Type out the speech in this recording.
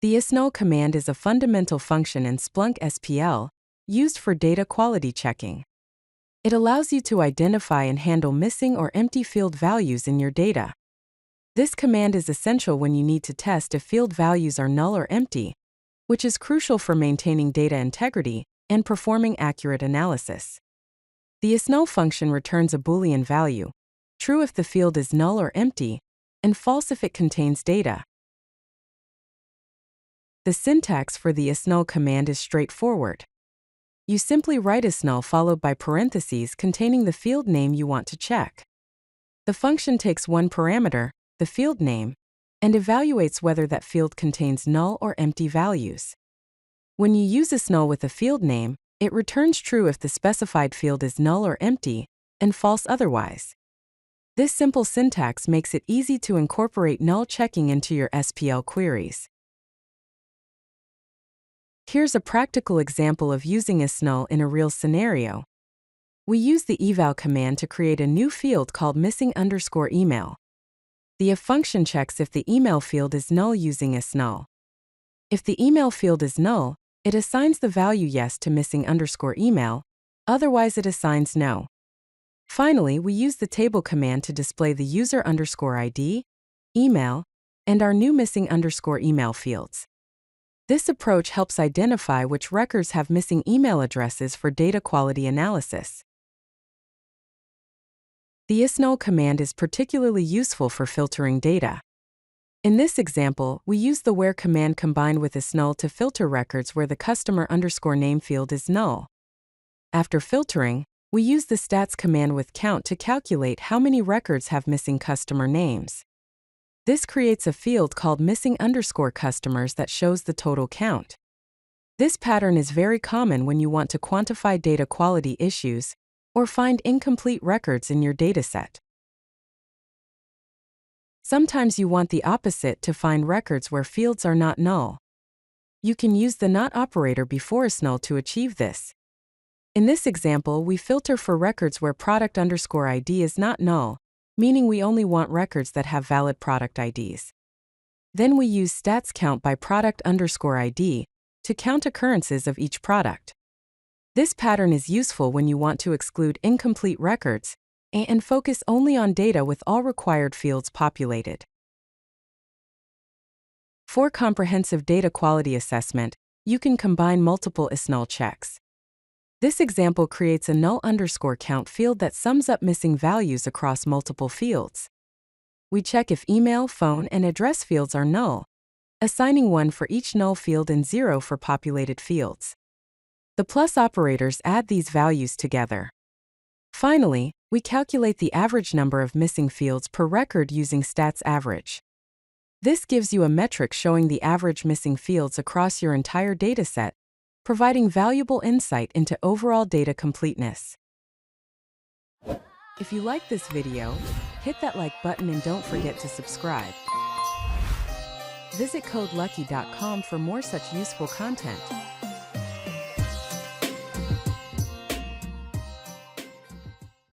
The isnull command is a fundamental function in Splunk SPL, used for data quality checking. It allows you to identify and handle missing or empty field values in your data. This command is essential when you need to test if field values are null or empty, which is crucial for maintaining data integrity and performing accurate analysis. The isnull function returns a Boolean value, true if the field is null or empty, and false if it contains data. The syntax for the isnull command is straightforward. You simply write isnull followed by parentheses containing the field name you want to check. The function takes one parameter, the field name, and evaluates whether that field contains null or empty values. When you use isnull with a field name, it returns true if the specified field is null or empty, and false otherwise. This simple syntax makes it easy to incorporate null checking into your SPL queries. Here's a practical example of using isnull in a real scenario. We use the eval command to create a new field called missing_email. The if function checks if the email field is null using isnull. If the email field is null, it assigns the value yes to missing_email, otherwise it assigns no. Finally, we use the table command to display the user_ID, email, and our new missing_email fields. This approach helps identify which records have missing email addresses for data quality analysis. The isnull command is particularly useful for filtering data. In this example, we use the where command combined with isnull to filter records where the customer_name field is null. After filtering, we use the stats command with count to calculate how many records have missing customer names. This creates a field called missing_customers that shows the total count. This pattern is very common when you want to quantify data quality issues or find incomplete records in your dataset. Sometimes you want the opposite to find records where fields are not null. You can use the not operator before isnull to achieve this. In this example, we filter for records where product_ID is not null, meaning we only want records that have valid product IDs. Then we use stats count by product_ID to count occurrences of each product. This pattern is useful when you want to exclude incomplete records and focus only on data with all required fields populated. For comprehensive data quality assessment, you can combine multiple isnull checks. This example creates a null_count field that sums up missing values across multiple fields. We check if email, phone, and address fields are null, assigning 1 for each null field and 0 for populated fields. The plus operators add these values together. Finally, we calculate the average number of missing fields per record using stats average. This gives you a metric showing the average missing fields across your entire dataset, providing valuable insight into overall data completeness. If you like this video, hit that like button and don't forget to subscribe. Visit CodeLucky.com for more such useful content.